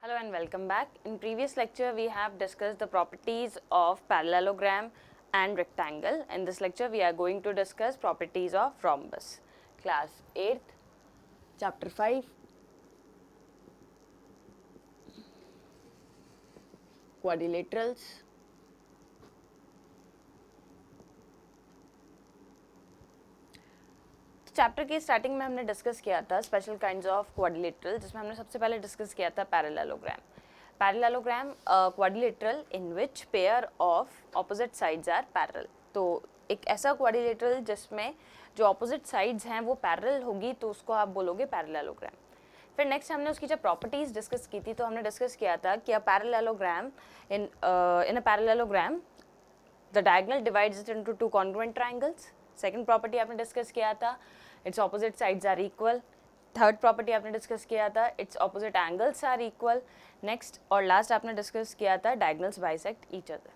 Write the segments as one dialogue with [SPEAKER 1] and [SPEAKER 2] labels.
[SPEAKER 1] Hello and welcome back. In previous lecture we have discussed the properties of parallelogram and rectangle. In this lecture we are going to discuss properties of rhombus. Class 8th, chapter 5, quadrilaterals. Chapter की starting में हमने discuss किया था special kinds of quadrilateral, जिसमें हमने सबसे पहले discuss किया था parallelogram. Parallelogram quadrilateral in which pair of opposite sides are parallel. तो एक ऐसा क्वाड्रिलेटरल जिसमें जो ऑपोजिट साइड्स हैं वो पैरेलल होगी तो उसको आप बोलोगे पैरेललोग्राम. फिर नेक्स्ट हमने उसकी जब प्रॉपर्टीज डिस्कस की थी तो हमने डिस्कस किया था कि a parallelogram in a parallelogram the diagonal divides it into two congruent triangles. Second property आपने डिस्कस किया था its opposite sides are equal. Third property आपने डिस्कस किया था its opposite angles are equal. Next और लास्ट आपने discuss किया था डायगोनल्स बाइसेक्ट ईच अदर.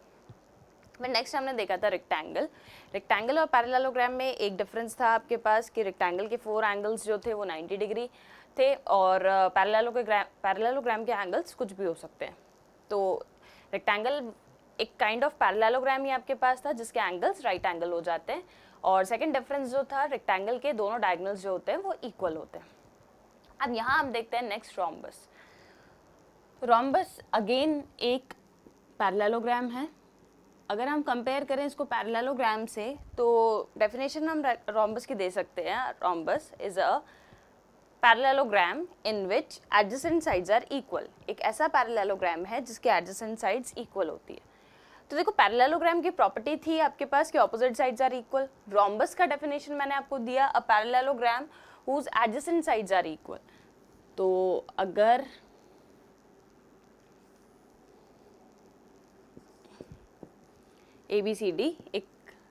[SPEAKER 1] फिर नेक्स्ट हमने देखा था रेक्टेंगल. रेक्टेंगल और पैरेललोग्राम में एक डिफरेंस था आपके पास कि रेक्टेंगल के 4 एंगल्स जो थे वो 90 डिग्री थे और पैरेललोग्राम के एंगल्स कुछ भी हो सकते हैं. तो रेक्टेंगल एक काइंड ऑफ पैरेललोग्राम ही आपके पास था जिसके एंगल्स राइट एंगल हो जाते हैं. और सेकंड डिफरेंस जो था रेक्टेंगल के दोनों डायगोनल्स जो होते हैं वो इक्वल होते हैं. अब यहाँ हम देखते हैं नेक्स्ट रोम्बस. रोम्बस अगेन एक पैरेललोग्राम है. अगर हम कंपेयर करें इसको पैरेललोग्राम से तो डेफिनेशन हम रोम्बस की दे सकते हैं. Rhombus is a parallelogram in which adjacent sides are equal. एक ऐसा पैरेललोग्राम है जिसके एडजेसेंट साइड्स इक्वल होती है. तो देखो पैरेललोग्राम की प्रॉपर्टी थी आपके पास कि opposite sides are equal. Rhombus का डेफिनेशन मैंने आपको दिया a parallelogram whose adjacent sides are equal. तो अगर ABCD एक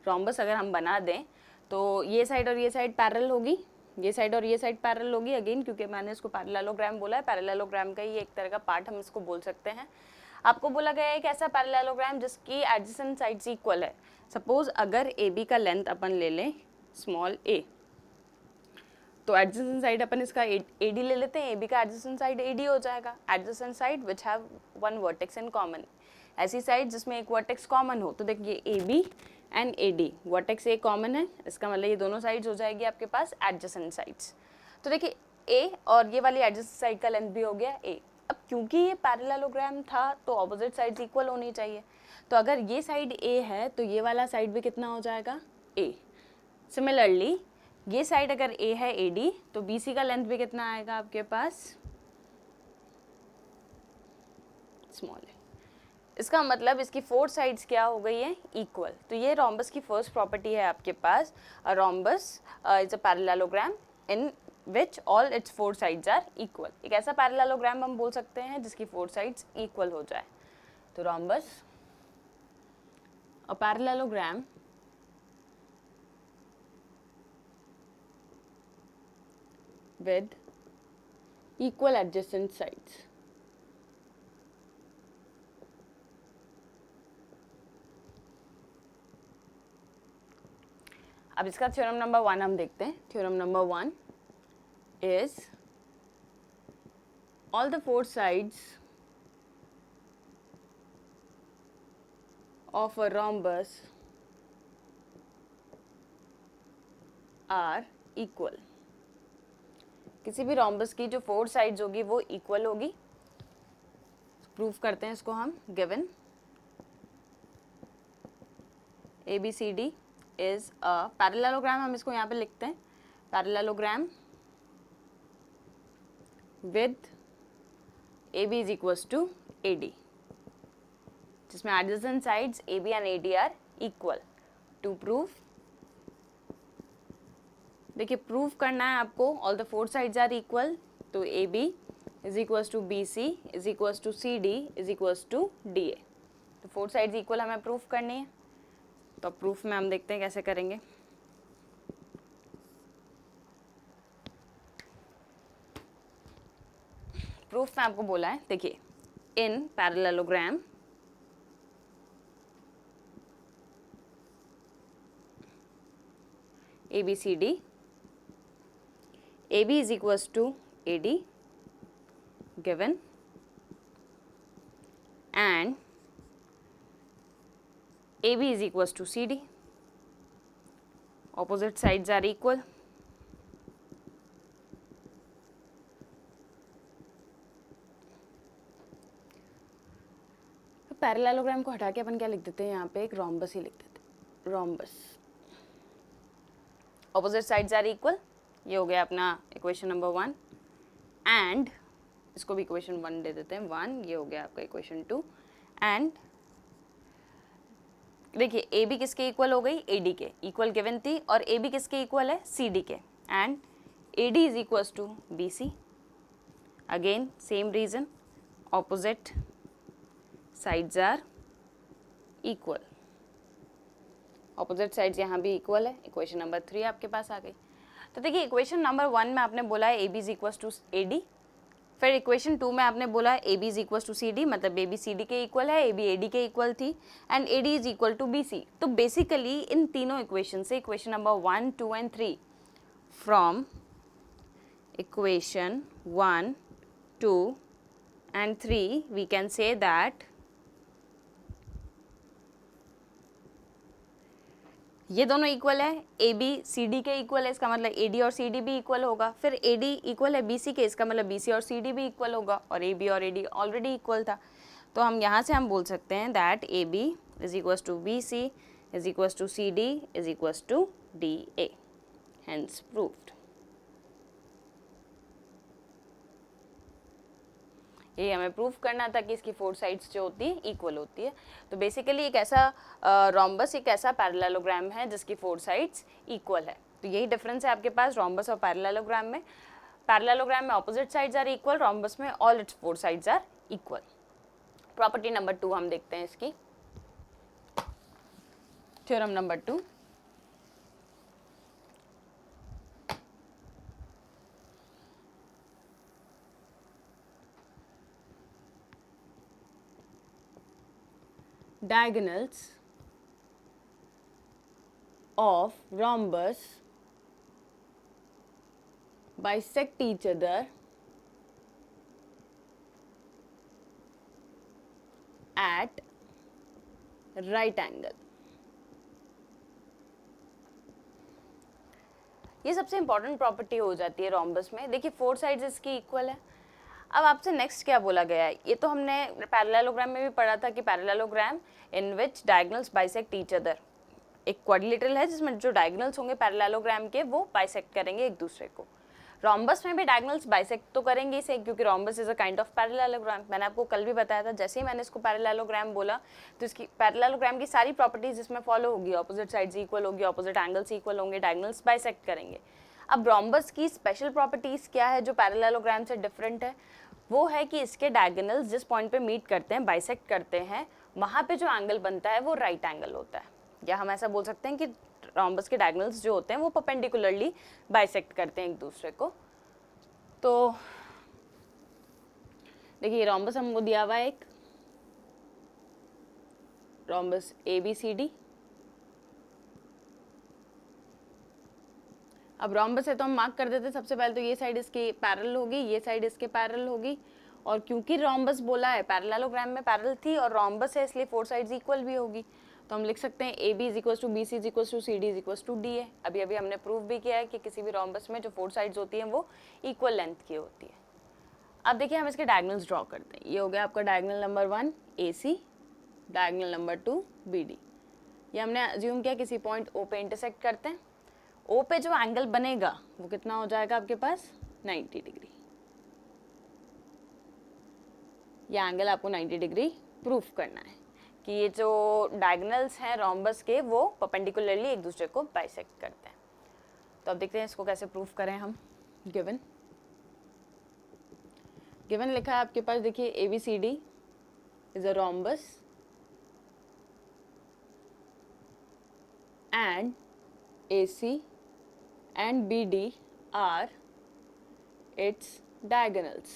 [SPEAKER 1] रोम्बस अगर हम बना दें तो ये साइड और ये साइड पैरेलल होगी, ये साइड और ये साइड पैरेलल होगी. अगेन क्योंकि मैंने इसको पैरेललोग्राम बोला है, पैरेललोग्राम का ही एक तरह का पार्ट हम इसको बोल सकते हैं. आपको बोला गया है कि ऐसा पैरेललोग्राम जिसकी एडजेसेंट साइड्स इक्वल है. सपोज अगर AB का लेंथ अपन ले लें स्मॉल a, तो एडजेसेंट साइड अपन इसका AD ले लेते हैं. AB का एडजेसेंट साइड AD हो जाएगा. Adjacent side which have one vertex in common. ऐसी साइड जिसमें एक वर्टेक्स कॉमन हो. तो देखिए AB and AD vertex A common है, इसका मतलब ये दोनों साइड्स हो जाएगी आपके पास एडजेसेंट साइड्स. तो देखिए A और ये वाली एडजेसेंट साइड का लेंथ भी हो गया A. अब क्योंकि ये पैरेललोग्राम था तो ऑपोजिट साइड्स इक्वल होनी चाहिए. तो अगर ये साइड A है तो ये वाला साइड भी कितना हो जाएगा A. सिमिलरली ये साइड अगर A है AD तो BC का लेंथ भी कितना आएगा आपके पास स्मॉल है. इसका मतलब इसकी 4 साइड्स क्या हो गई है इक्वल. तो ये रोम्बस की फर्स्ट प्रॉपर्टी है आपके पास. A rhombus is a parallelogram in which all its 4 sides are equal. एक ऐसा पैरेललोग्राम हम बोल सकते हैं जिसकी 4 साइड्स इक्वल हो जाए. तो rhombus a parallelogram with equal adjacent sides. अब इसका थ्योरम नंबर 1 हम देखते हैं. Theorem number 1 is all the 4 sides of a rhombus are equal. किसी भी रोम्बस की जो 4 साइड्स होगी वो इक्वल होगी. प्रूफ करते हैं इसको हम. Given ABCD is a parallelogram, हम इसको यहाँ पे लिखते हैं parallelogram with AB is equals to AD, जिसमें adjacent sides AB and AD are equal. To proof देखिए प्रूफ करना है आपको all the 4 sides are equal. तो AB is equals to BC is equals to CD is equals to DA. तो 4 sides equal हमें proof करनी है. तो प्रूफ में हम देखते हैं कैसे करेंगे. प्रूफ में आपको बोला है देखिए इन parallelogram ABCD AB is equals to AD given and AB is equals to CD. Opposite sides are equal. Parallelogram को हटा के अपन क्या लिख देते हैं, यहाँ पे एक रोम्बस ही लिख देते हैं, rhombus. Opposite sides are equal. ये हो गया अपना इक्वेशन नंबर 1 एंड इसको भी इक्वेशन 1 दे देते हैं 1. ये हो गया आपका इक्वेशन 2 एंड देखिए ए बी किसके इक्वल हो गई, ए डी के इक्वल गिवन थी और ए बी किसके इक्वल है, सी डी के and A D is equals to B C. Again same reason, opposite sides are equal. Opposite sides यहाँ भी इक्वल है. इक्वेशन नंबर 3 आपके पास आ गई. तो देखिए इक्वेशन नंबर 1 में आपने बोला है A B is equals to A D. फिर इक्वेशन 2 में आपने बोला A B is equals to C D, मतलब ए बी सी डी के इक्वल है, ए बी ए डी के इक्वल थी and A D is equal to B C. तो बेसिकली इन तीनों इक्वेशन से equation number 1, 2 and 3 from equation 1, 2 and 3 we can say that ये दोनों इक्वल है, ए बी सी डी के इक्वल है, इसका मतलब ए डी और सी डी भी इक्वल होगा. फिर ए डी इक्वल है बी सी के, इसका मतलब बी सी और सी डी भी इक्वल होगा और ए बी और ए डी ऑलरेडी इक्वल था. तो हम यहाँ से हम बोल सकते हैं that A B is equals to B C is equals to C D is equals to D A. Hence proved. ये हमें प्रूफ करना था कि इसकी 4 साइड्स जो होती है इक्वल होती है. तो बेसिकली एक ऐसा रोम्बस एक ऐसा पैरेललोग्राम है जिसकी 4 साइड्स इक्वल है. तो यही डिफरेंस है आपके पास रोम्बस और पैरेललोग्राम में. पैरेललोग्राम में opposite sides are equal, rhombus में all its 4 sides are equal. Property number 2 हम देखते हैं इसकी. Theorem number 2. Diagonals of rhombus bisect each other at right angle. ये सबसे इंपॉर्टेंट प्रॉपर्टी हो जाती है रोम्बस में. देखिए 4 साइड्स इसकी इक्वल है. अब आपसे नेक्स्ट क्या बोला गया है, ये तो हमने पैरेललोग्राम में भी पढ़ा था कि parallelogram in which diagonals bisect each other. एक क्वाड्रिलेटरल है जिसमें जो डायगोनल्स होंगे पैरेललोग्राम के वो बाइसेक्ट करेंगे एक दूसरे को. रोम्बस में भी डायगोनल्स बाइसेक्ट तो करेंगे इसे, क्योंकि rhombus is a kind of parallelogram. मैंने आपको कल भी बताया था, जैसे ही मैंने इसको पैरेललोग्राम बोला तो इसकी पैरेललोग्राम की सारी प्रॉपर्टीज इसमें फॉलो होगी. ऑपोजिट साइड्स इक्वल होगी, ऑपोजिट एंगल्स इक्वल होंगे, डायगोनल्स बाइसेक्ट करेंगे. अब रोम्बस की स्पेशल प्रॉपर्टीज क्या है जो पैरेललोग्राम से डिफरेंट है, वो है कि इसके डायगोनल्स जिस पॉइंट पे मीट करते हैं, बाइसेक्ट करते हैं, वहाँ पे जो एंगल बनता है वो राइट एंगल होता है. या हम ऐसा बोल सकते हैं कि रोम्बस के डायगोनल्स जो होते हैं वो परपेंडिकुलरली बाइसेक्ट करते हैं एक दूसरे को. तो देखिए रोम्बस हमको दिया हुआ है एक rhombus A B C D. अब रोम्बस है तो हम मार्क कर देते सबसे पहले. तो ये साइड इसके पैरेलल होगी, ये साइड इसके पैरेलल होगी. और क्योंकि रोम्बस बोला है, पैरेललोग्राम में पैरेलल थी और रोम्बस है इसलिए 4 साइड्स इक्वल भी होगी. तो हम लिख सकते हैं A B is equals to B C is equals to C D is equals to D A. अभी अभी हमने प्रूव भी किया है कि किसी भी रोम्बस में जो 4 साइड्स होती हैं वो इक्वल लेंथ की होती है. अब देखिए हम इसके डायगोनल्स ड्रॉ करते हैं. ये हो गया आपका डायगोनल नंबर 1 ए सी, डायगोनल नंबर 2 बी डी. ये हमने अज्यूम किया किसी पॉइंट ओ पे इंटरसेक्ट करते हैं. ओ पे जो एंगल बनेगा वो कितना हो जाएगा आपके पास, 90 डिग्री. ये एंगल आपको 90 डिग्री प्रूफ करना है कि ये जो डायगोनल्स हैं रोम्बस के वो परपेंडिकुलरली एक दूसरे को बाइसेक्ट करते हैं. तो अब देखते हैं इसको कैसे प्रूफ करें हम. गिवन लिखा है आपके पास, देखिए A B C D is a rhombus and A C and BD are its diagonals.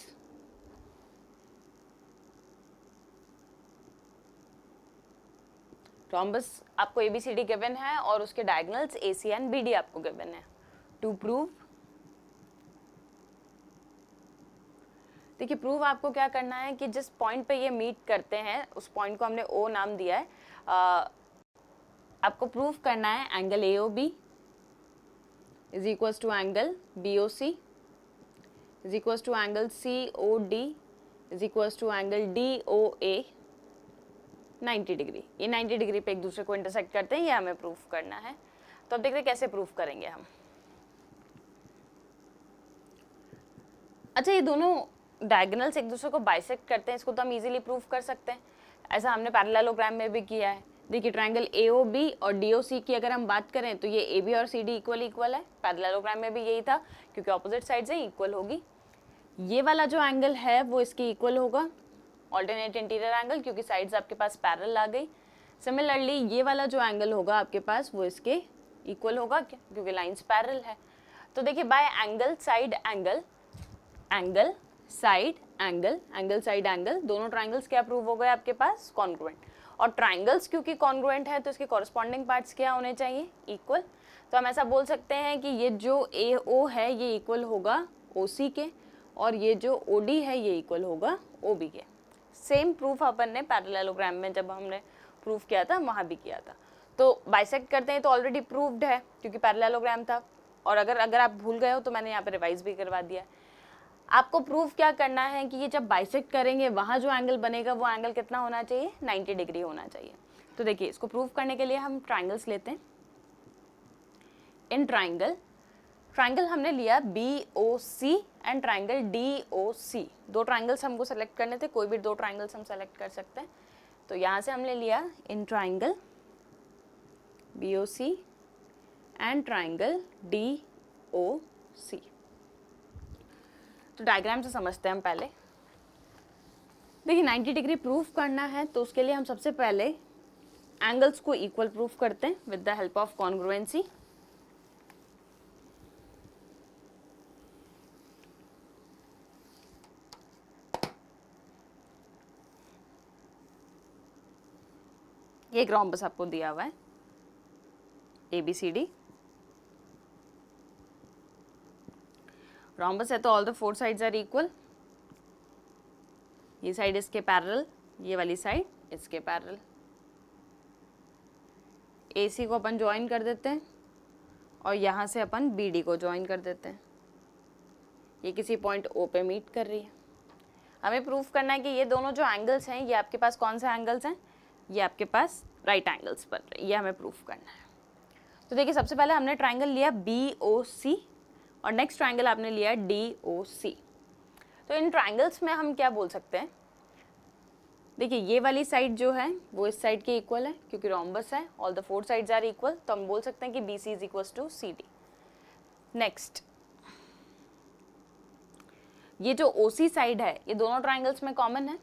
[SPEAKER 1] Rhombus आपको ABCD गिवन है और उसके डायगोनल्स AC एंड BD आपको गिवन है. टू प्रूव देखिए प्रूव आपको क्या करना है कि जिस पॉइंट पे ये मीट करते हैं उस पॉइंट को हमने ओ नाम दिया है। आपको प्रूव करना है angle A O B is equals to angle B O C is equals to angle C O D is equals to angle D O A 90 degree. ये 90 डिग्री पे एक दूसरे को इंटरसेक्ट करते हैं, ये हमें प्रूफ करना है। तो अब देखते हैं कैसे प्रूफ करेंगे हम। अच्छा, ये दोनों डायगोनल्स एक दूसरे को बाइसेक्ट करते हैं, इसको तो हम इजीली प्रूफ कर सकते हैं। ऐसा हमने पैरेललोग्राम में भी किया है। देखिए ट्रायंगल AOB और DOC की अगर हम बात करें तो ये AB और CD इक्वल है। पैरेललोग्राम में भी यही था, क्योंकि ऑपोजिट साइड से इक्वल होगी। ये वाला जो एंगल है वो इसके इक्वल होगा, ऑल्टरनेट इंटीरियर एंगल, क्योंकि साइड्स आपके पास पैरेलल आ गई। सिमिलरली ये वाला जो एंगल होगा आपके पास वो इसके इक्वल होगा, क्योंकि लाइंस पैरेलल है। तो देखिए bye angle side angle, angle side angle, angle side angle, दोनों ट्राइंगल्स क्या प्रूव हो गए आपके पास? कॉन्ग्रुएंट। और ट्राइंगल्स क्योंकि कॉन्ग्रुएंट है तो इसके कॉरस्पॉन्डिंग पार्ट्स क्या होने चाहिए? इक्वल। तो हम ऐसा बोल सकते हैं कि ये जो AO है ये इक्वल होगा OC के, और ये जो OD है ये इक्वल होगा OB के। सेम प्रूफ अपन ने पैरेललोग्राम में जब हमने प्रूफ किया था वहाँ भी किया था। तो बाइसेक्ट करते हैं तो ऑलरेडी प्रूव्ड है क्योंकि पैरेललोग्राम था। और अगर आप भूल गए हो तो मैंने यहाँ पे रिवाइज भी करवा दिया है। आपको प्रूफ क्या करना है कि ये जब बाइसेक्ट करेंगे वहाँ जो एंगल बनेगा वो एंगल कितना होना चाहिए? 90 डिग्री होना चाहिए। तो देखिए इसको प्रूफ करने के लिए हम ट्राइंगल्स लेते हैं। इन ट्राइंगल हमने लिया BOC एंड ट्राइंगल DOC। दो ट्राइंगल्स हमको सेलेक्ट करने थे, कोई भी दो ट्राइंगल्स हम सेलेक्ट कर सकते हैं। तो यहाँ से हमने लिया in triangle BOC and triangle DOC। तो डायग्राम से समझते हैं हम पहले। देखिए 90 डिग्री प्रूफ करना है तो उसके लिए हम सबसे पहले एंगल्स को इक्वल प्रूफ करते हैं with the help of congruency. ये एक रोम्बस आपको दिया हुआ है ABCD। रोम्बस है तो all the four sides are equal. ये साइड इसके पैरेलल, ये वाली साइड इसके पैरेलल। AC को अपन ज्वाइन कर देते हैं और यहाँ से अपन BD को ज्वाइन कर देते हैं। ये किसी पॉइंट O पे मीट कर रही है। हमें प्रूफ करना है कि ये दोनों जो एंगल्स हैं ये आपके पास कौन से एंगल्स हैं? ये आपके पास राइट एंगल्स बन रहे हैं। ये हमें प्रूफ करना है। तो देखिए सबसे पहले हमने ट्राइंगल लिया BOC और नेक्स्ट ट्राइंगल आपने लिया DOC। तो इन ट्राइंगल्स में हम क्या बोल सकते हैं? देखिए ये वाली साइड जो है वो इस साइड के इक्वल है क्योंकि रोम्बस है, all the four sides are equal. तो हम बोल सकते हैं कि BC is equal to CD। Next ये जो OC साइड है ये दोनों ट्राइंगल्स में कॉमन है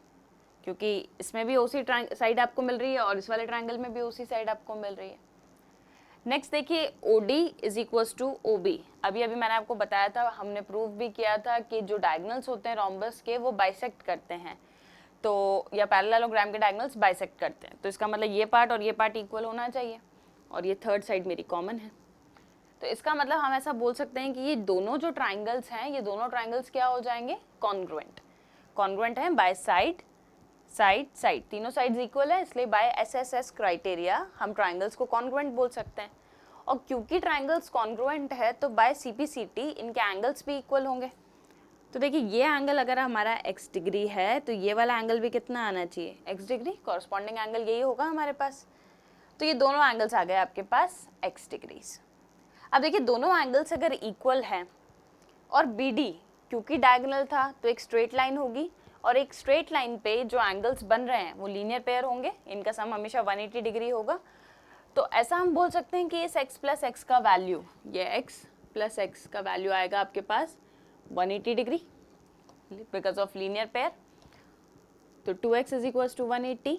[SPEAKER 1] क्योंकि इसमें भी OC साइड आपको मिल रही है और इस वाले ट्राइंगल में भी OC साइड आपको मिल रही है। नेक्स्ट देखिए OD is equals to OB। अभी मैंने आपको बताया था, हमने प्रूव भी किया था कि जो डायगोनल्स होते हैं रोम्बस के वो बाइसेक्ट करते हैं, तो या पैरेललोग्राम के डायगोनल्स बाइसेक्ट करते हैं। तो इसका मतलब ये पार्ट और ये पार्ट इक्वल होना चाहिए और ये थर्ड साइड मेरी कॉमन है। तो इसका मतलब हम ऐसा बोल सकते हैं कि ये दोनों जो ट्राइंगल्स हैं ये दोनों ट्राइंगल्स क्या हो जाएंगे? कॉन्ग्रुएंट। कॉन्ग्रुएंट है बाय साइड साइड साइड, तीनों साइड्स इक्वल है, इसलिए बाय SSS क्राइटेरिया हम ट्राइंगल्स को कॉन्ग्रुएंट बोल सकते हैं। और क्योंकि ट्राइंगल्स कॉन्ग्रुएंट है तो बाय CPCT इनके एंगल्स भी इक्वल होंगे। तो देखिए ये एंगल अगर हमारा x डिग्री है तो ये वाला एंगल भी कितना आना चाहिए? x degree. कॉरस्पॉन्डिंग एंगल यही होगा हमारे पास। तो ये दोनों एंगल्स आ गए आपके पास x डिग्रीज। अब देखिए दोनों एंगल्स अगर इक्वल हैं और BD क्योंकि डायगोनल था तो एक स्ट्रेट लाइन होगी और एक स्ट्रेट लाइन पे जो एंगल्स बन रहे हैं वो लीनियर पेयर होंगे, इनका सम हमेशा 180 डिग्री होगा। तो ऐसा हम बोल सकते हैं कि इस x प्लस एक्स का वैल्यू, ये x प्लस एक्स का वैल्यू आएगा आपके पास 180 degree because of linear pair. तो 2x is equals to 180,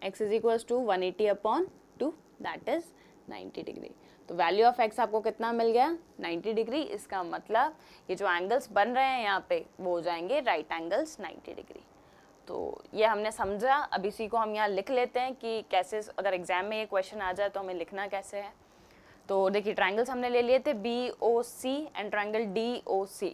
[SPEAKER 1] x is equals to 180 upon 2 that is 90 degree. तो वैल्यू ऑफ x आपको कितना मिल गया? 90 डिग्री। इसका मतलब ये जो एंगल्स बन रहे हैं यहाँ पे वो हो जाएंगे राइट एंगल्स 90 डिग्री। तो ये हमने समझा। अब इसी को हम यहाँ लिख लेते हैं कि कैसे अगर एग्जाम में ये क्वेश्चन आ जाए तो हमें लिखना कैसे है। तो देखिए ट्राइंगल्स हमने ले लिए थे BOC and triangle DOC।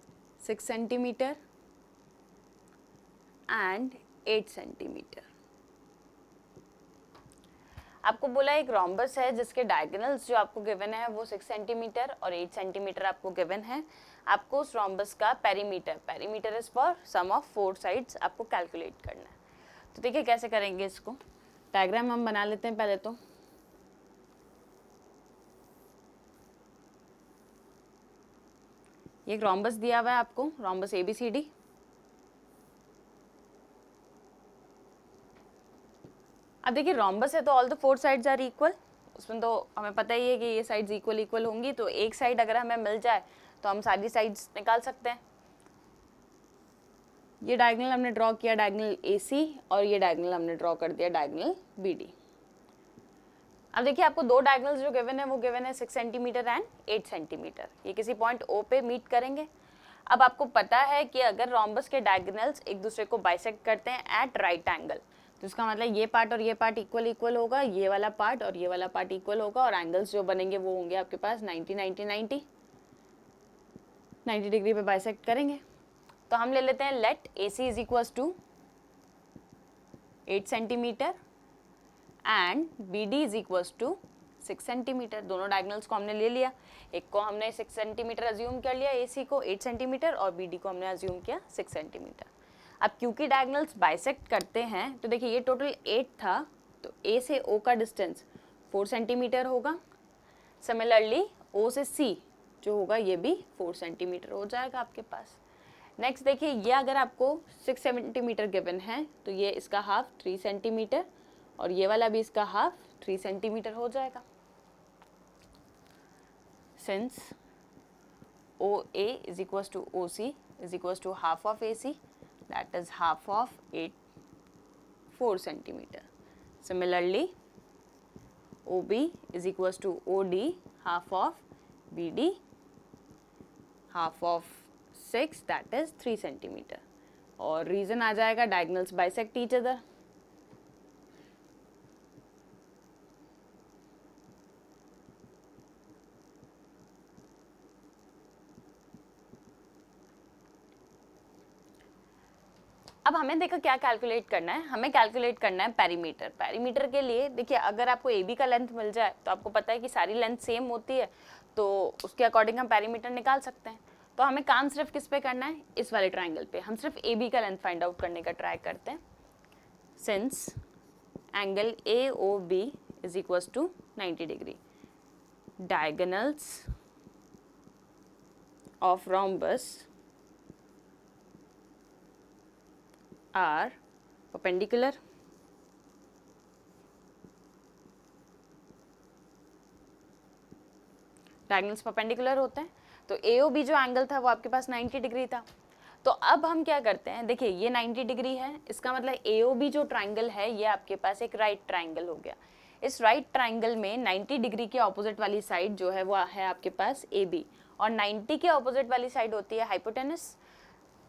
[SPEAKER 1] 6 centimetre and 8 centimetre. आपको बोला एक रोम्बस है जिसके डायगोनल्स जो आपको गिवन है वो 6 सेंटीमीटर और 8 सेंटीमीटर आपको गिवन है। आपको उस रोम्बस का perimeter is for sum of 4 sides आपको कैलकुलेट करना है। तो देखिए कैसे करेंगे इसको, डायग्राम हम बना लेते हैं पहले तो। ये एक रोम्बस दिया हुआ है आपको, रोम्बस ABCD। अब देखिए रोम्बस है तो all the 4 sides are equal, उसमें तो हमें पता ही है कि ये साइड्स इक्वल होंगी, तो एक साइड अगर हमें मिल जाए तो हम सारी साइड्स निकाल सकते हैं। ये डायगोनल हमने ड्रॉ किया, डायगोनल AC, और ये डायगोनल हमने ड्रॉ कर दिया, डायगोनल BD। अब देखिए आपको दो डायगोनल्स जो गिवन है वो गिवन है 6 सेंटीमीटर एंड 8 सेंटीमीटर। ये किसी पॉइंट O पे मीट करेंगे। अब आपको पता है कि अगर रोम्बस के डायगोनल्स एक दूसरे को बाइसेक्ट करते हैं एट राइट एंगल, तो इसका मतलब ये पार्ट और ये पार्ट इक्वल होगा, ये वाला पार्ट और ये वाला पार्ट इक्वल होगा, और एंगल्स जो बनेंगे वो होंगे आपके पास 90 डिग्री पे बाइसेक्ट करेंगे। तो हम ले लेते हैं let AC is equals to 8 centimetre and BD is equals to 6 centimetre. दोनों डायगोनल्स को हमने ले लिया, एक को हमने 6 सेंटीमीटर अज्यूम कर लिया AC को 8 सेंटीमीटर, और BD को हमने अज्यूम किया 6 सेंटीमीटर। अब क्योंकि डायगोनल्स बाइसेक्ट करते हैं तो देखिए ये टोटल 8 था, तो A से O का डिस्टेंस 4 सेंटीमीटर होगा। सिमिलरली O से C जो होगा ये भी 4 सेंटीमीटर हो जाएगा आपके पास। नेक्स्ट देखिए ये अगर आपको 6 सेंटीमीटर गिवन है तो ये इसका हाफ 3 सेंटीमीटर, और ये वाला भी इसका हाफ 3 सेंटीमीटर हो जाएगा। Since OA is equals to OC is equals to half of AC, that is half of 4 centimeter. Similarly, OB is equals to OD, half of BD, half of 6, that is 3 centimeter. और reason आ जाएगा diagonals bisect each other. अब हमें देखो क्या calculate करना है, हमें कैलकुलेट करना है पेरीमीटर। पेरीमीटर के लिए देखिए अगर आपको AB का लेंथ मिल जाए तो आपको पता है कि सारी लेंथ सेम होती है, तो उसके अकॉर्डिंग हम पेरीमीटर निकाल सकते हैं। तो हमें काम सिर्फ किस पे करना है, इस वाले ट्राइंगल पे। हम सिर्फ AB का लेंथ फाइंड आउट करने का ट्राई करते हैं। Since angle AOB is equals to 90 degree, diagonals of rhombus are perpendicular, डायगोनल्स परपेंडिकुलर होते हैं, तो AOB जो एंगल था वो आपके पास 90 डिग्री था। तो अब हम क्या करते हैं, देखिए ये 90 डिग्री है, इसका मतलब AOB जो ट्राइंगल है ये आपके पास एक राइट ट्राइंगल हो गया। इस राइट ट्राइंगल में 90 डिग्री के ऑपोजिट वाली साइड जो है वो है आपके पास AB, और 90 के ऑपोजिट वाली साइड होती है हाइपोटेनस।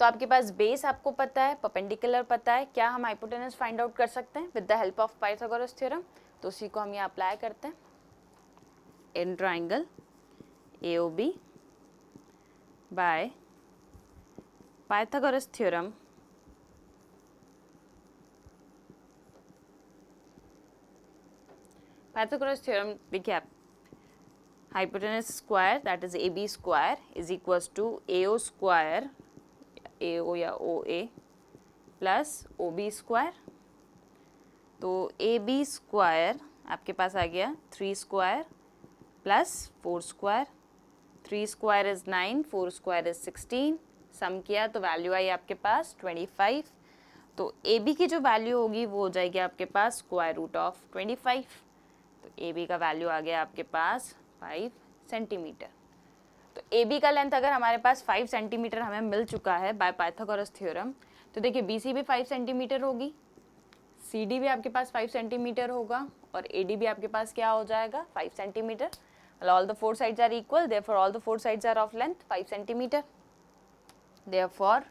[SPEAKER 1] तो आपके पास बेस आपको पता है, परपेंडिकुलर पता है, क्या हम हाइपोटेनस फाइंड आउट कर सकते हैं with the help of Pythagoras theorem. तो उसी को हम ये अप्लाई करते हैं in triangle AOB by Pythagoras theorem Pythagoras theorem देखिए आप, hypotenuse square that is AB square is equals to AO square, AO या OA प्लस OB स्क्वायर। तो AB स्क्वायर आपके पास आ गया 3 square plus 4 square, 3 square is 9, 4 square is 16, sum किया तो वैल्यू आई आपके पास 25। तो AB की जो वैल्यू होगी वो हो जाएगी आपके पास स्क्वायर रूट ऑफ 25। तो AB का वैल्यू आ गया आपके पास 5 सेंटीमीटर। तो AB का लेंथ अगर हमारे पास 5 सेंटीमीटर हमें मिल चुका है बाय पाइथागोरस थ्योरम, तो देखिए BC भी 5 सेंटीमीटर होगी, CD भी आपके पास 5 सेंटीमीटर होगा, और AD भी आपके पास क्या हो जाएगा 5 centimetre. All the 4 sides are equal, therefore all the 4 sides are of length 5 centimetre. Therefore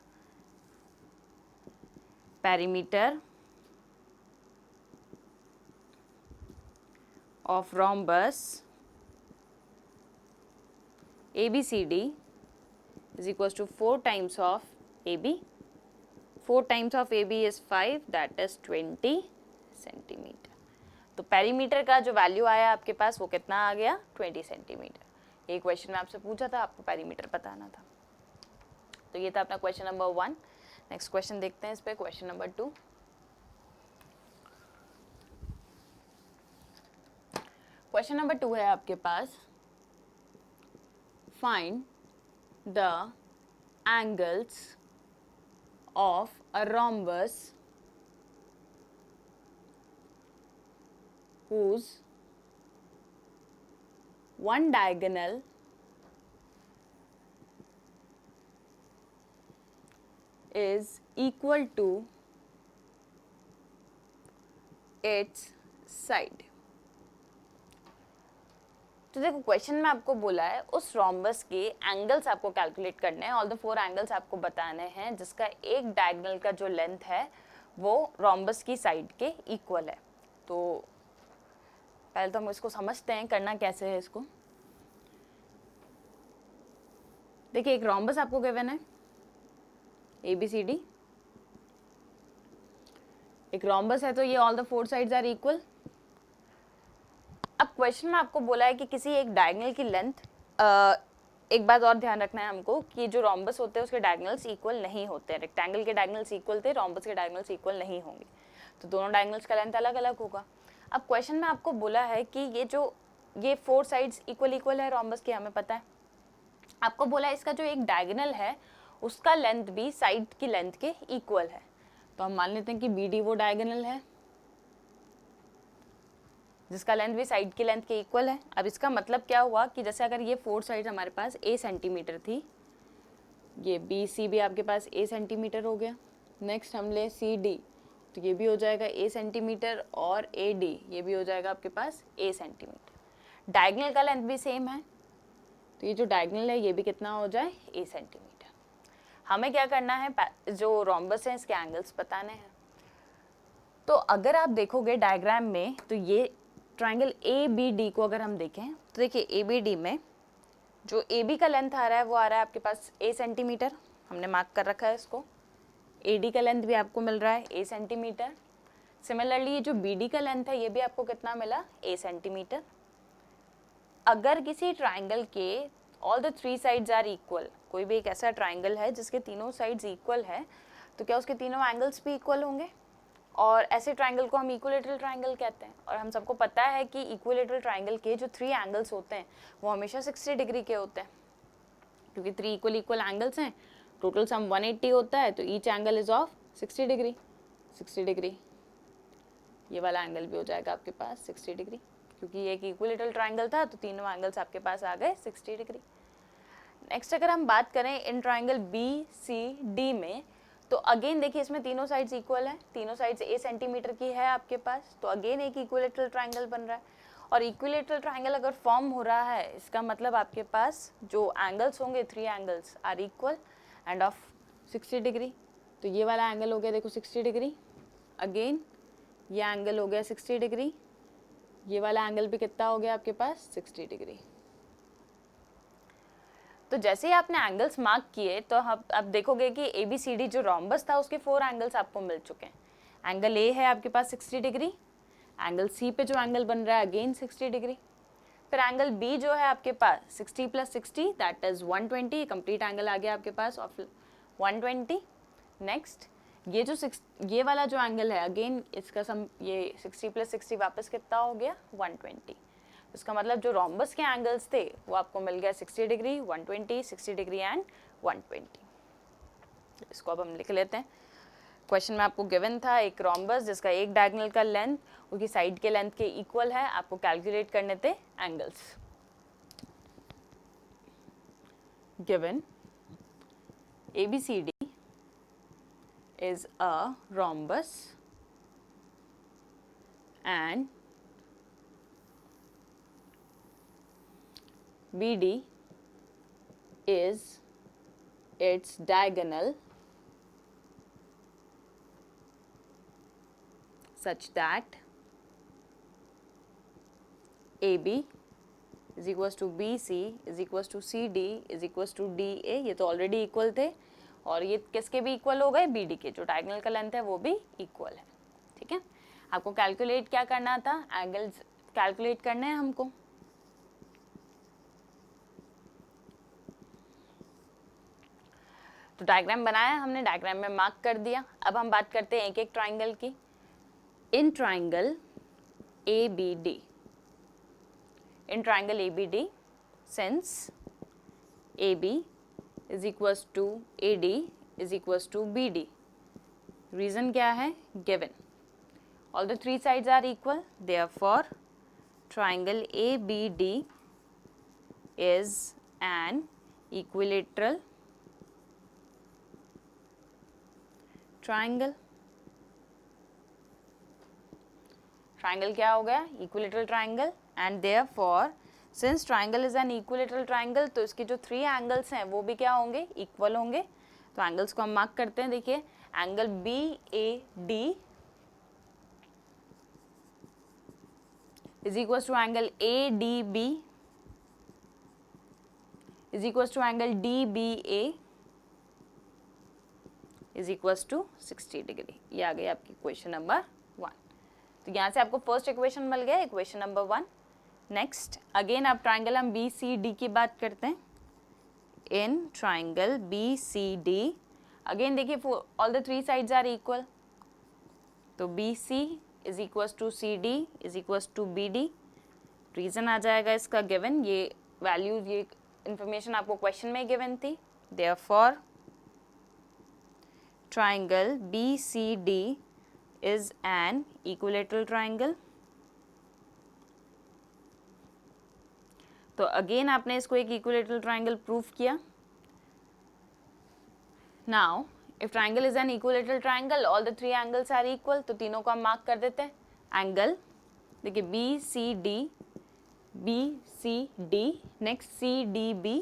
[SPEAKER 1] perimeter of rhombus ABCD is equals to 4 times of AB. 4 times of AB is 5, that is 20 centimetre. तो perimeter का जो value आया आपके पास वो कितना आ गया 20 centimetre. ये question में आपसे पूछा था, आपको पेरीमीटर बताना था. तो ये था अपना क्वेश्चन नंबर 1. नेक्स्ट क्वेश्चन देखते हैं इस पे, क्वेश्चन नंबर 2. क्वेश्चन नंबर 2 है आपके पास, find the angles of a rhombus whose one diagonal is equal to its side. तो देखो क्वेश्चन में आपको बोला है उस रोम्बस के एंगल्स आपको कैलकुलेट करने हैं. ऑल द 4 एंगल्स आपको बताने हैं जिसका एक डायगोनल का जो लेंथ है वो रोम्बस की साइड के इक्वल है. तो पहले तो हम इसको समझते हैं करना कैसे है इसको. देखिए एक रोम्बस आपको गिवन है ABCD. एक रोम्बस है तो ये all the 4 sides are equal. अब क्वेश्चन में आपको बोला है कि किसी एक डायगोनल की लेंथ, एक बात और ध्यान रखना है हमको कि जो रोम्बस होते हैं उसके डायगोनल्स इक्वल नहीं होते हैं. रेक्टेंगल के डायगोनल्स इक्वल थे, रोम्बस के डायगोनल्स इक्वल नहीं होंगे. तो दोनों डायगोनल्स का लेंथ अलग अलग होगा. अब क्वेश्चन में आपको बोला है कि ये 4 साइड्स इक्वल है रोम्बस के, हमें पता है. आपको बोला है इसका जो एक डायगोनल है उसका लेंथ भी साइड की लेंथ के इक्वल है. तो हम मान लेते हैं कि BD वो डायगोनल है जिसका लेंथ भी साइड की लेंथ के इक्वल है. अब इसका मतलब क्या हुआ कि जैसे अगर ये 4 साइड हमारे पास A सेंटीमीटर थी, ये BC भी आपके पास A सेंटीमीटर हो गया. नेक्स्ट हम ले CD, तो ये भी हो जाएगा A सेंटीमीटर, और AD ये भी हो जाएगा आपके पास A सेंटीमीटर. डायगोनल का लेंथ भी सेम है, तो ये जो डायगोनल है ये भी कितना हो जाए A सेंटीमीटर. हमें क्या करना है, जो रोम्बस है इसके एंगल्स बताने हैं. तो अगर आप देखोगे डायग्राम में तो ये ट्रायंगल ABD को अगर हम देखें तो देखिए ABD में जो AB का लेंथ आ रहा है वो आ रहा है आपके पास A सेंटीमीटर, हमने मार्क कर रखा है इसको. AD का लेंथ भी आपको मिल रहा है A सेंटीमीटर. सिमिलरली ये जो BD का लेंथ है ये भी आपको कितना मिला A सेंटीमीटर. अगर किसी ट्रायंगल के all the 3 sides are equal, कोई भी एक ऐसा ट्रायंगल है जिसके तीनों साइड्स इक्वल है, तो क्या उसके तीनों एंगल्स भी इक्वल होंगे. और ऐसे ट्रायंगल को हम इक्विलेटरल ट्रायंगल कहते हैं. और हम सबको पता है कि इक्विलेटरल ट्रायंगल के जो 3 एंगल्स होते हैं वो हमेशा 60 डिग्री के होते हैं, क्योंकि 3 इक्वल एंगल्स हैं. टोटल सम 180 होता है, तो each angle is of 60 degree. 60 degree ये वाला एंगल भी हो जाएगा आपके पास 60 डिग्री, क्योंकि ये एक इक्विलेटरल ट्रायंगल था तो तीनों एंगल्स आपके पास आ गए 60 डिग्री. नेक्स्ट अगर हम बात करें इन ट्रायंगल BCD में, तो अगेन देखिए इसमें तीनों साइड्स इक्वल है, तीनों साइड्स A सेंटीमीटर की है आपके पास, तो अगेन एक इक्विलेटरल ट्रायंगल बन रहा है. और इक्विलेटरल ट्रायंगल अगर फॉर्म हो रहा है इसका मतलब आपके पास जो एंगल्स होंगे 3 angles are equal and of 60 degree. तो ये वाला एंगल हो गया देखो 60 डिग्री, अगेन ये एंगल हो गया 60 डिग्री, ये वाला एंगल भी कितना हो गया आपके पास 60 डिग्री. तो जैसे ही आपने एंगल्स मार्क किए तो आप देखोगे कि ABCD जो रोम्बस था उसके 4 एंगल्स आपको मिल चुके हैं. एंगल A है आपके पास 60 डिग्री, एंगल C पे जो एंगल बन रहा है अगेन 60 डिग्री, फिर एंगल B जो है आपके पास 60 + 60 दैट इज 120, कंप्लीट एंगल आ गया आपके पास ऑफ 120. नेक्स्ट ये वाला जो एंगल है अगेन इसका सम, ये 60 + 60 वापस कितना हो गया 120. इसका मतलब जो रोम्बस के एंगल्स थे वो आपको मिल गया 60 डिग्री, 120, 60 डिग्री एंड 120. इसको अब हम लिख लेते हैं. क्वेश्चन में आपको गिवन था एक रोम्बस जिसका एक डायगोनल का लेंथ उसकी साइड के लेंथ के इक्वल है, आपको कैलकुलेट करने थे angles. Given ABCD is a rhombus and BD is its diagonal such that AB is equals to B C is equals to C D is equals to D A, ये तो already equal थे, और ये किसके भी equal हो गए, B D के, जो डायगोनल का लेंथ है वो भी इक्वल है। ठीक है, आपको कैलकुलेट क्या करना था, एंगल्स कैलकुलेट करने हैं हमको। तो डायग्राम बनाया हमने, डायग्राम में मार्क कर दिया। अब हम बात करते हैं एक एक ट्राइंगल की। In triangle A B D, in triangle A B D, since A B is equals to A D is equals to B D, reason क्या है, given all the three sides are equal, therefore triangle ABD is an equilateral triangle. Triangle क्या हो गया, equilateral triangle, and therefore since triangle is an equilateral triangle, तो इसके जो three angles हैं वो भी क्या होंगे, equal होंगे। तो angles को हम mark करते हैं, देखिए angle BAD is equals to angle ADB is equals to angle DBA is equals to 60 degree. ये आ गई आपकी इक्वेशन नंबर 1। तो यहाँ से आपको फर्स्ट इक्वेशन मिल गया, इक्वेशन नंबर 1। नेक्स्ट अगेन अब ट्राइंगल हम बी सी डी की बात करते हैं। In triangle B C D, again देखिए all the three sides are equal, तो B C is equals to C D is equals to B D, reason आ जाएगा इसका गिवन, ये वैल्यू, ये इंफॉर्मेशन आपको क्वेश्चन में गिवन थी। Therefore triangle B C D is an equilateral triangle. तो अगेन आपने इसको एक इक्विलेटरल ट्राइंगल प्रूफ किया। Now if triangle is an equilateral triangle, all the three angles are equal, तो तीनों को हम मार्क कर देते हैं। एंगल देखिए B C D, next C D B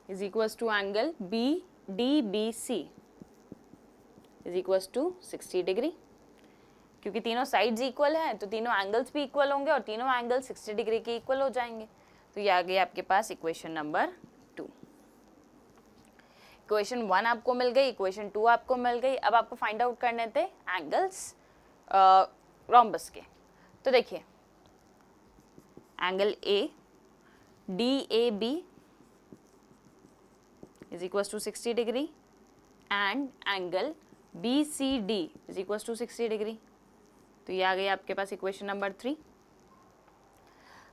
[SPEAKER 1] is equals to angle B D B C is equals to 60 degree. क्योंकि तीनों साइड्स इक्वल हैं तो तीनों एंगल्स भी इक्वल होंगे और तीनों एंगल 60 डिग्री के इक्वल हो जाएंगे। तो ये आ गई आपके पास इक्वेशन नंबर 2। इक्वेशन 1 आपको मिल गई, इक्वेशन 2 आपको मिल गई। अब आपको फाइंड आउट करने थे एंगल्स रोम्बस के। तो देखिए angle A D A B is equals to 60 degree and angle B C D is equals to 60 degree. तो ये आ गई आपके पास इक्वेशन नंबर 3।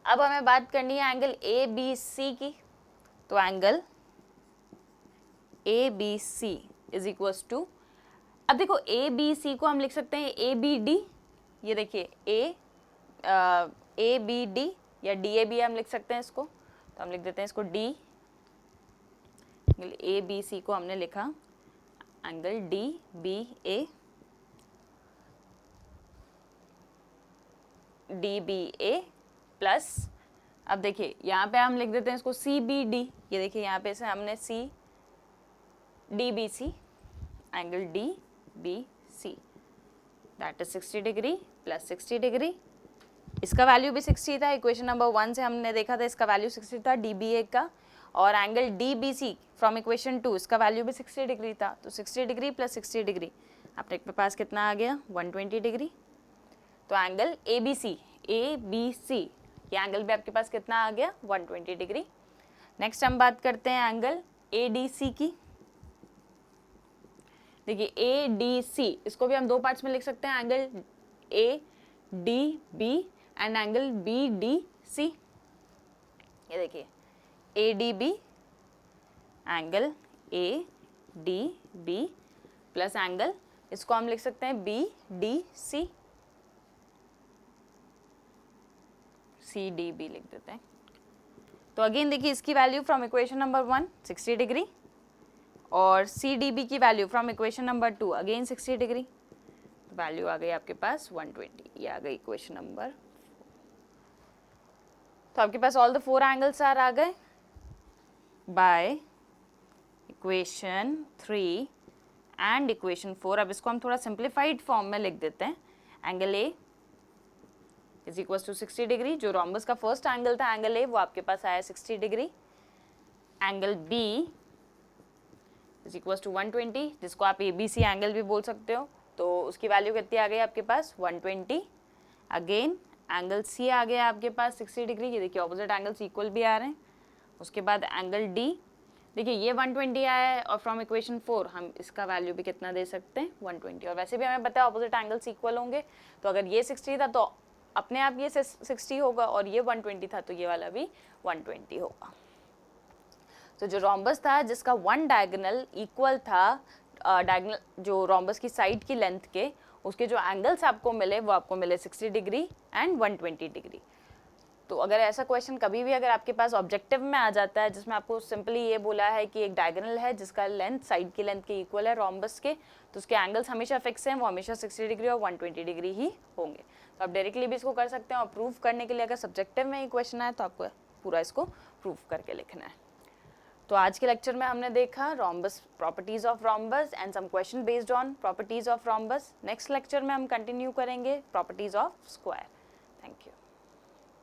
[SPEAKER 1] अब हमें बात करनी है एंगल ए बी सी की। तो angle A B C is equals to, अब देखो ए बी सी को हम लिख सकते हैं ए बी डी, ये देखिए ए बी डी या डी ए बी हम लिख सकते हैं इसको। तो हम लिख देते हैं इसको डी, ए बी सी को हमने लिखा angle D B A, D B A plus, अब देखिए यहाँ पे हम लिख देते हैं इसको सी बी डी, ये देखिए यहाँ पे से हमने C D B C, angle D B C that is 60 degree plus 60 degree. इसका वैल्यू भी 60 था, इक्वेशन नंबर 1 से हमने देखा था इसका वैल्यू 60 था डी बी ए का, और angle D B C from equation 2 इसका वैल्यू भी 60 डिग्री था। तो 60 डिग्री प्लस 60 डिग्री आपने के पास कितना आ गया, 120 डिग्री। तो एंगल ए बी सी ये एंगल भी आपके पास कितना आ गया, 120 डिग्री। नेक्स्ट हम बात करते हैं एंगल ए डी सी की। देखिए ए डी सी, इसको भी हम दो पार्ट्स में लिख सकते हैं, angle A D B and angle B D C. ये देखिए A D B, angle A D B plus angle, इसको हम लिख सकते हैं B D C, C D B लिख देते हैं। तो अगेन देखिए इसकी value from equation number 1 60 degree, और सी डी बी की value from equation number 2 again 60 degree. तो वैल्यू आ गई आपके पास 120, ये आ गई इक्वेशन नंबर। तो आपके पास ऑल द 4 एंगल्स आर आ गए बाय इक्वेशन 3 एंड इक्वेशन 4। अब इसको हम थोड़ा सिंप्लीफाइड फॉर्म में लिख देते हैं। Angle A is equal to 60 degree. जो रोम्बस का फर्स्ट एंगल था एंगल ए वो आपके पास आया 60 degree. Angle B is equal to 120, जिसको आप ABC एंगल भी बोल सकते हो, तो उसकी वैल्यू कितनी आ गई आपके पास 120। अगेन एंगल सी आ गया आपके पास 60 डिग्री, ये देखिए ऑपोजिट एंगल्स इक्वल भी आ रहे हैं। उसके बाद एंगल डी, देखिए ये 120 आया है और फ्रॉम इक्वेशन 4 हम इसका वैल्यू भी कितना दे सकते हैं 120। और वैसे भी हमें पता है ऑपोजिट एंगल्स इक्वल होंगे, तो अगर ये 60 था तो अपने आप ये 60 होगा, और ये 120 था तो ये वाला भी 120 होगा। तो जो रोम्बस था जिसका वन डायगोनल इक्वल था डायगोनल जो रोम्बस की साइड की लेंथ के, उसके जो एंगल्स आपको मिले वो आपको मिले 60 डिग्री एंड 120 डिग्री। तो अगर ऐसा क्वेश्चन कभी भी अगर आपके पास ऑब्जेक्टिव में आ जाता है जिसमें आपको सिंपली ये बोला है कि एक डायगोनल है जिसका लेंथ साइड की लेंथ के इक्वल है रोम्बस के, तो उसके एंगल्स हमेशा फिक्स हैं, वो हमेशा 60 डिग्री और 120 डिग्री ही होंगे। तो आप डायरेक्टली भी इसको कर सकते हैं, और प्रूव करने के लिए अगर सब्जेक्टिव में ही क्वेश्चन आए तो आपको पूरा इसको प्रूव करके लिखना है। तो आज के लेक्चर में हमने देखा rhombus, properties of rhombus and some question based on properties of rhombus. Next lecture में हम कंटिन्यू करेंगे properties of square. Thank you.